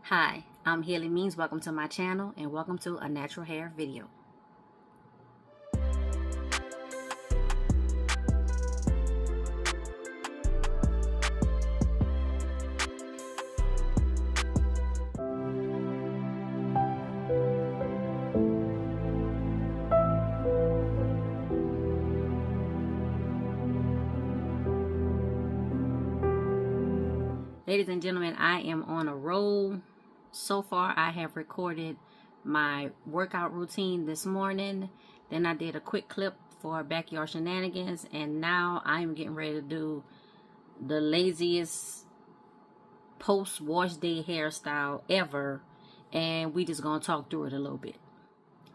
Hi, I'm HEALYMEANS. Welcome to my channel and welcome to a natural hair video. Ladies and gentlemen, I am on a roll. So far, I have recorded my workout routine this morning. Then I did a quick clip for backyard shenanigans. And now I'm getting ready to do the laziest post-wash day hairstyle ever. And we just gonna talk through it a little bit.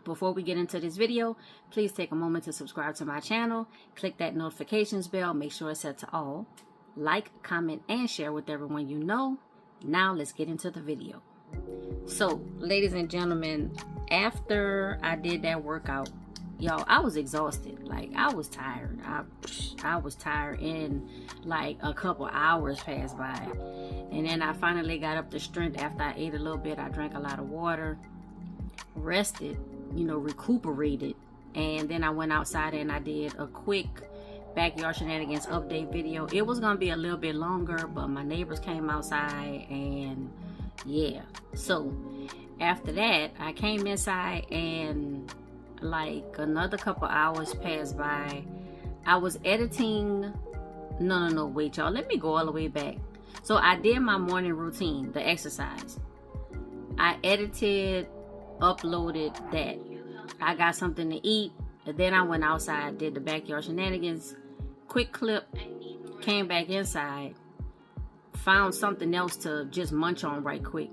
Before we get into this video, please take a moment to subscribe to my channel. Click that notifications bell. Make sure it's set to all. Like, comment, and share with everyone you know. Now let's get into the video. So, ladies and gentlemen, after I did that workout, y'all, I was exhausted. Like, I was tired. I was tired, and like a couple hours passed by. And then I finally got up to strength after I ate a little bit. I drank a lot of water, rested, recuperated. And then I went outside and I did a quick backyard shenanigans update video. It was gonna be a little bit longer, but my neighbors came outside, and yeah. So after that, I came inside, and like another couple hours passed by. I was editing. No, wait, y'all. Let me go all the way back. So I did my morning routine, the exercise. I edited, uploaded that. I got something to eat, and then I went outside, did the backyard shenanigans. Quick clip, came back inside, found something else to just munch on right quick,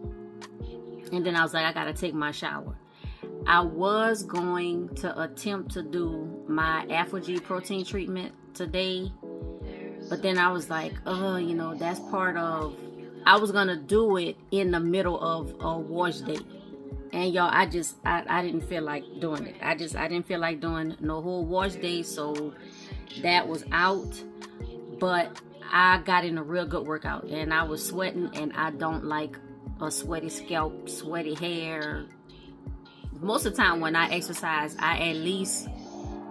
and then I was like, I gotta take my shower. I was going to attempt to do my Afro-G protein treatment today, but then I was like, that's part of, I was gonna do it in the middle of a wash day, and y'all, I didn't feel like doing it. I didn't feel like doing no whole wash day, so that was out. But I got in a real good workout, and I was sweating, and I don't like a sweaty scalp, sweaty hair. Most of the time when I exercise, I at least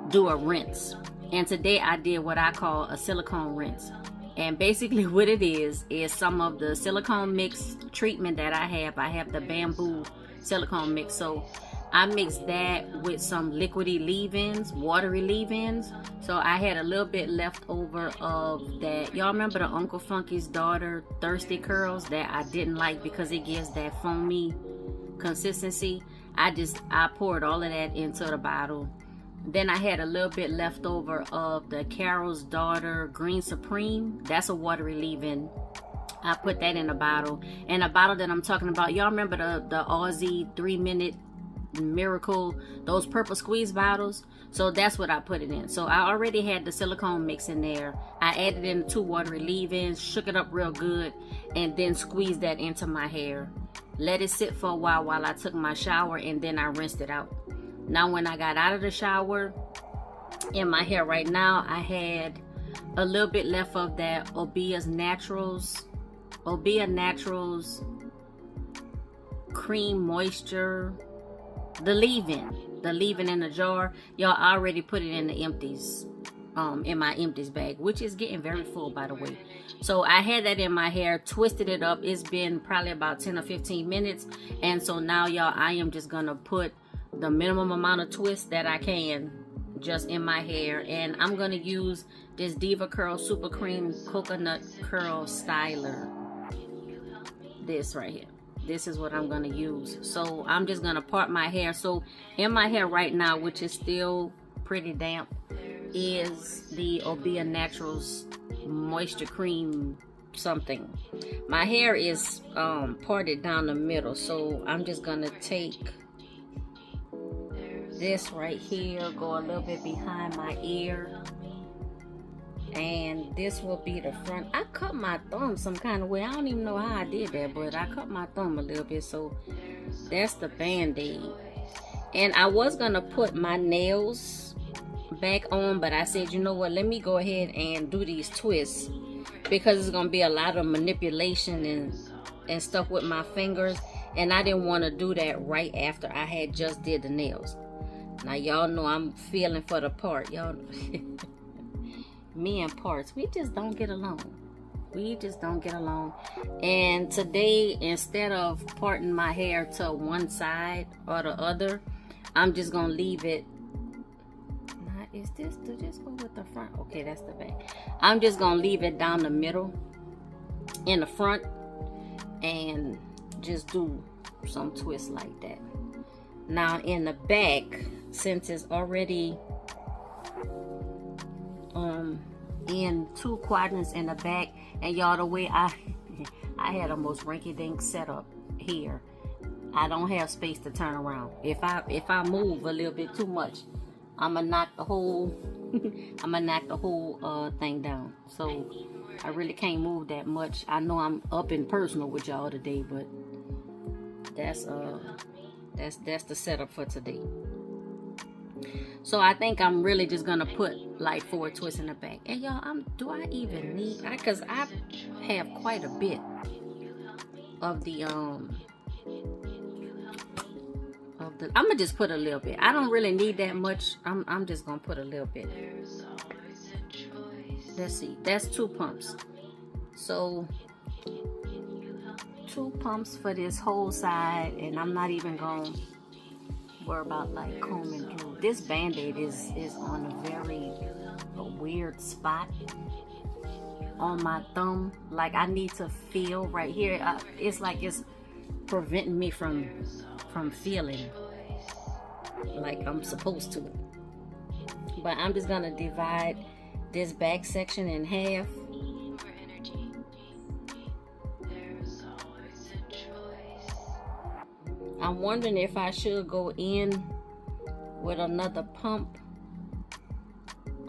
do a rinse, and today I did what I call a silicone rinse. And basically what it is some of the silicone mix treatment that I have the bamboo silicone mix. So I mixed that with some liquidy leave-ins, watery leave-ins. So I had a little bit left over of that. Y'all remember the Uncle Funky's Daughter Thirsty Curls that I didn't like because it gives that foamy consistency? I poured all of that into the bottle. Then I had a little bit left over of the Carol's Daughter Green Supreme. That's a watery leave-in. I put that in a bottle. And the bottle that I'm talking about, y'all remember the Aussie 3-minute Miracle, those purple squeeze bottles? So that's what I put it in. So I already had the silicone mix in there. I added in 2 watery leave-ins, shook it up real good, and then squeezed that into my hair. Let it sit for a while I took my shower, and then I rinsed it out. Now when I got out of the shower, in my hair right now, I had a little bit left of that Obia Naturals Cream Moisture, the leave-in in the jar. Y'all, I already put it in the empties, in my empties bag, which is getting very full, by the way. So I had that in my hair, twisted it up. It's been probably about 10 or 15 minutes. And so now, y'all, I am just gonna put the minimum amount of twist that I can just in my hair. And I'm gonna use this Diva Curl Super Cream Coconut Curl Styler. This right here. This is what I'm going to use. So I'm just going to part my hair. So in my hair right now, which is still pretty damp, is the Obia Naturals Moisture Cream something. My hair is parted down the middle. So I'm just going to take this right here, go a little bit behind my ear. And this will be the front. I cut my thumb some kind of way. I don't even know how I did that, but I cut my thumb a little bit. So that's the band-aid. And I was gonna put my nails back on, but I said, you know what, let me go ahead and do these twists, because it's gonna be a lot of manipulation and stuff with my fingers. And I didn't want to do that right after I had just did the nails. Now y'all know I'm feeling for the part. Y'all, me and parts, we just don't get along. We just don't get along. And today, instead of parting my hair to one side or the other, I'm just gonna leave it. Now, is this, do this go with the front? Okay, that's the back. I'm just gonna leave it down the middle in the front and just do some twists like that. Now in the back, since it's already in 2 quadrants in the back, and y'all, the way I had a most rinky-dink setup here, I don't have space to turn around. If I move a little bit too much, I'ma knock the whole thing down. So I really can't move that much. I know I'm up in personal with y'all today, but that's the setup for today. So I think I'm really just gonna put like 4 twists in the back. And y'all, do I even need? Because I have quite a bit of the I'm gonna just put a little bit. I don't really need that much. I'm just gonna put a little bit. Let's see. That's 2 pumps. So 2 pumps for this whole side, and I'm not even gonna worry about like combing through. This band-aid is on a weird spot on my thumb. Like I need to feel right here. It's like it's preventing me from feeling like I'm supposed to. But I'm just gonna divide this back section in half. I'm wondering if I should go in with another pump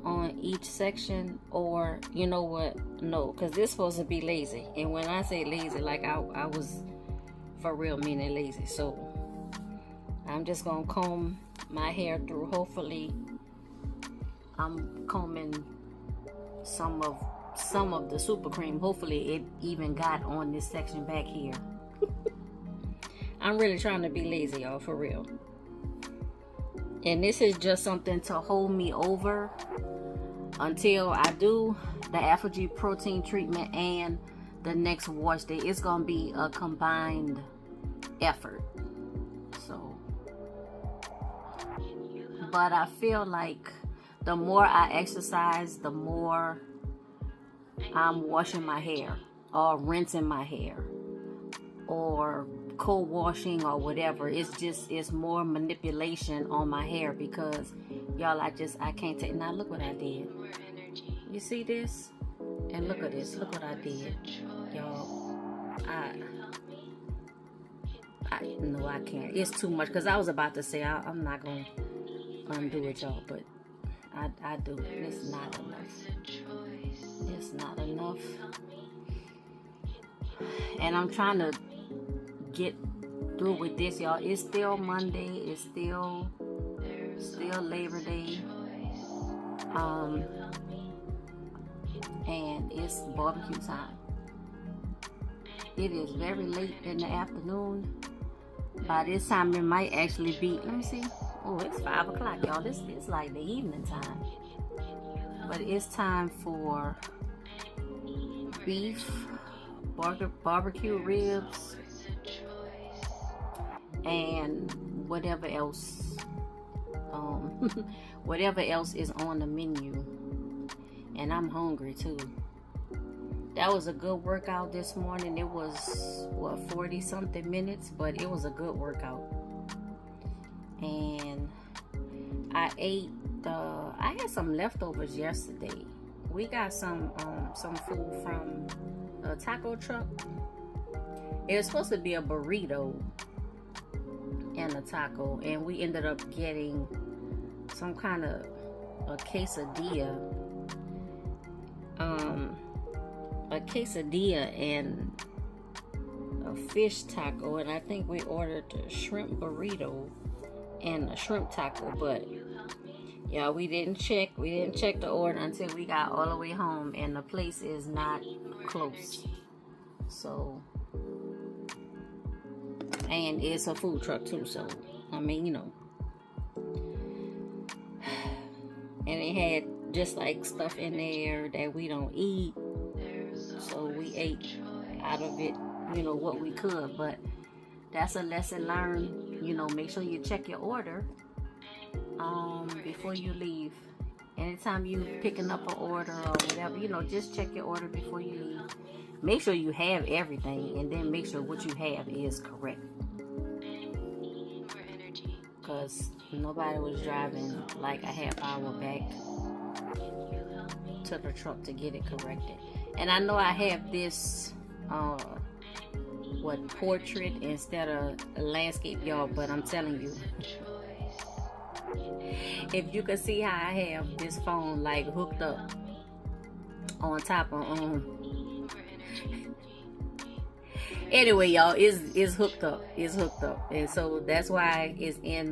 on each section, or you know what, no, because this is supposed to be lazy. And when I say lazy, like I was for real meaning lazy. So I'm just gonna comb my hair through. Hopefully I'm combing some of the super cream. Hopefully it even got on this section back here. I'm really trying to be lazy, y'all, for real. And this is just something to hold me over until I do the alpha-G protein treatment and the next wash day. It's gonna be a combined effort. So, but I feel like the more I exercise, the more I'm washing my hair or rinsing my hair or co-washing or whatever. It's more manipulation on my hair, because y'all, I can't take. Now look what I did. You see this? And look at this. Look what I did, y'all. No, I can't. It's too much, because I was about to say I'm not gonna undo it, y'all, but I do. It's not enough. It's not enough. And I'm trying to get through with this, y'all. It's still Monday. It's still Labor Day. And it's barbecue time. It is very late in the afternoon. By this time, it might actually be, let me see. Oh, it's 5 o'clock, y'all. This is like the evening time. But it's time for beef, barbecue ribs, and whatever else whatever else is on the menu. And I'm hungry too. That was a good workout this morning. It was what, 40 something minutes, but it was a good workout. And I ate I had some leftovers yesterday. We got some food from a taco truck. It was supposed to be a burrito and a taco, and we ended up getting some kind of a quesadilla and a fish taco, and I think we ordered a shrimp burrito and a shrimp taco. But yeah, we didn't check the order until we got all the way home, and the place is not close. So And it's a food truck too, so I mean, you know. And it had just like stuff in there that we don't eat, so we ate out of it, you know, what we could. But that's a lesson learned. You know, make sure you check your order before you leave. Anytime you picking up an order or whatever, you know, just check your order before you leave. Make sure you have everything, and then make sure what you have is correct. Because nobody was driving like a half hour back to the truck to get it corrected. And I know I have this portrait instead of landscape, y'all, but I'm telling you, if you can see how I have this phone like hooked up on top of anyway, y'all, it's hooked up. It's hooked up. And so that's why it's in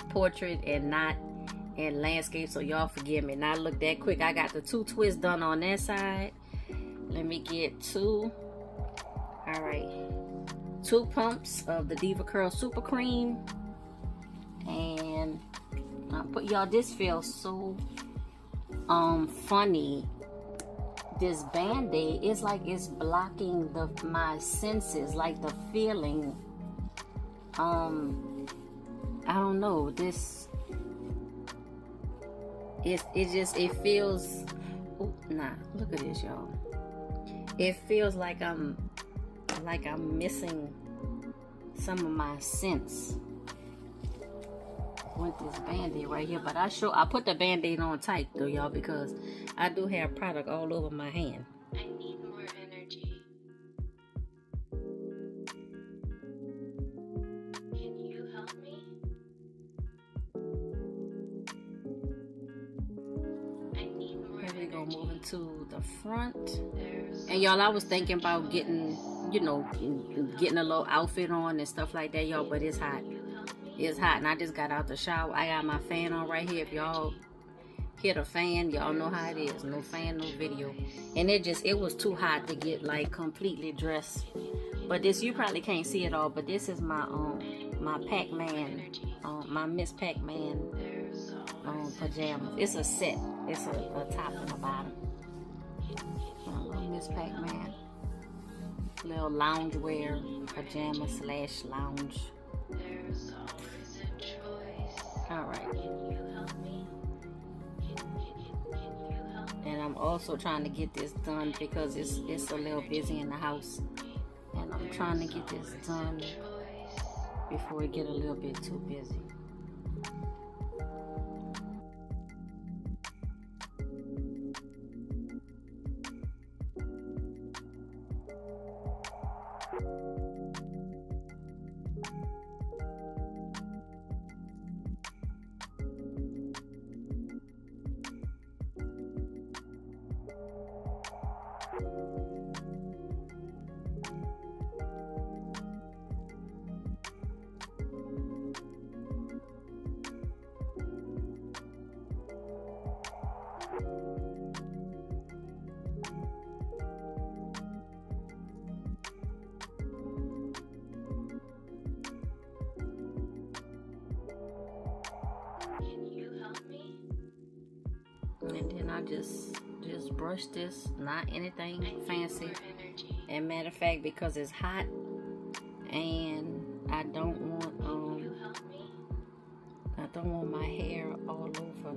portrait and not in landscape. So y'all forgive me. Now look that quick. I got the 2 twists done on that side. Let me get 2. All right. 2 pumps of the Diva Curl Super Cream. And but y'all, this feels so funny. This band-aid is like it's blocking my senses, like the feeling. I don't know, this it feels, oh, nah, look at this, y'all. It feels like I'm missing some of my sense with this band-aid right here. But I put the band-aid on tight though, y'all, because I do have product all over my hand. I need more energy. Can you help me? I need more Here we go, energy. moving to the front. And y'all, I was thinking about getting, you know, getting a little outfit on and stuff like that, y'all, but it's hot. It's hot, and I just got out the shower. I got my fan on right here. If y'all hear the fan, y'all know how it is. No fan, no video. And it was too hot to get like completely dressed. But this, you probably can't see it all, but this is my my Pac-Man, my Miss Pac-Man pajamas. It's a set. It's a top and a bottom. Miss Pac-Man. Little loungewear pajama / lounge. There's always a choice. Alright. Can you help me? Can you help me? And I'm also trying to get this done because it's a little busy in the house. And I'm trying to get this done before it get a little bit too busy. Can you help me? And then I just brush this, not anything fancy. And matter of fact, because it's hot and I don't want my hair all over,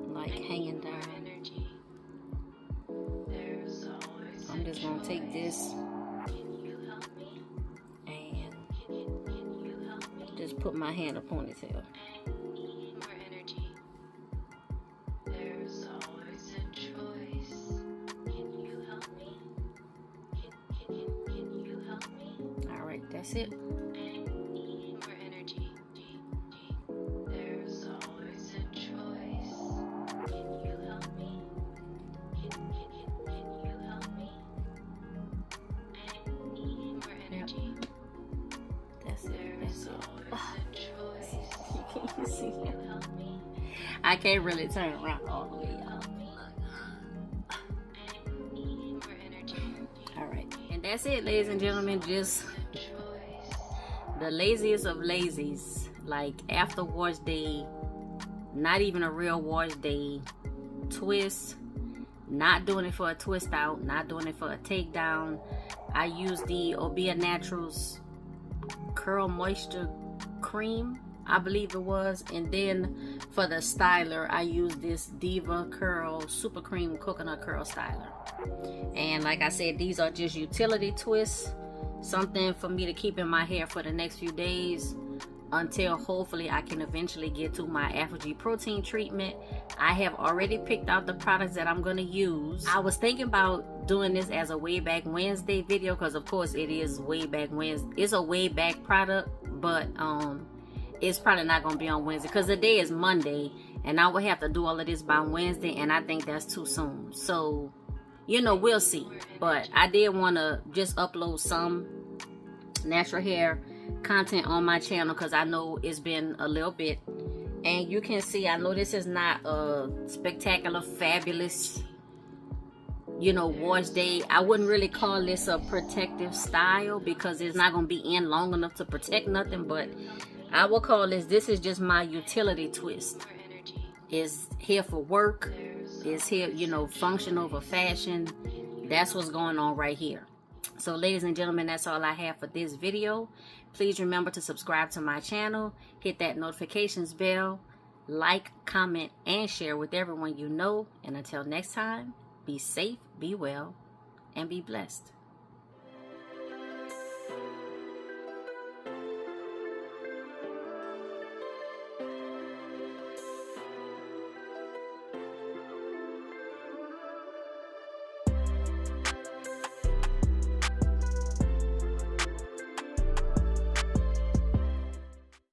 like hanging down. I'm just gonna take this and just put my hand up ponytail. That's it. More energy. There's always a choice. Can you help me? Can you help me? I need more energy. That's it. There's always a choice. Can you see Can that? you help me? I can't really turn around all the way, y'all. I need more energy. All right, and that's it, ladies and gentlemen. Just the laziest of lazies, like after wash day, not even a real wash day, twist, not doing it for a twist out, not doing it for a takedown. I use the Obia Naturals Curl Moisture Cream, I believe it was, and then for the styler I use this Diva Curl Super Cream Coconut Curl Styler. And like I said, these are just utility twists, something for me to keep in my hair for the next few days until hopefully I can eventually get to my Afro-G protein treatment. I have already picked out the products that I'm going to use. I was thinking about doing this as a way back Wednesday video, because of course it is way back Wednesday. It's a way back product, but it's probably not going to be on Wednesday because the day is Monday and I will have to do all of this by Wednesday, and I think that's too soon. So, you know, we'll see. But I did want to just upload some natural hair content on my channel because I know it's been a little bit, and you can see, I know this is not a spectacular, fabulous, you know, wash day. I wouldn't really call this a protective style because it's not going to be in long enough to protect nothing, but I will call this is just my utility twist. It's here for work, it's here, you know, function over fashion. That's what's going on right here. So ladies and gentlemen, that's all I have for this video. Please remember to subscribe to my channel, hit that notifications bell, like, comment, and share with everyone you know. And until next time, be safe, be well, and be blessed.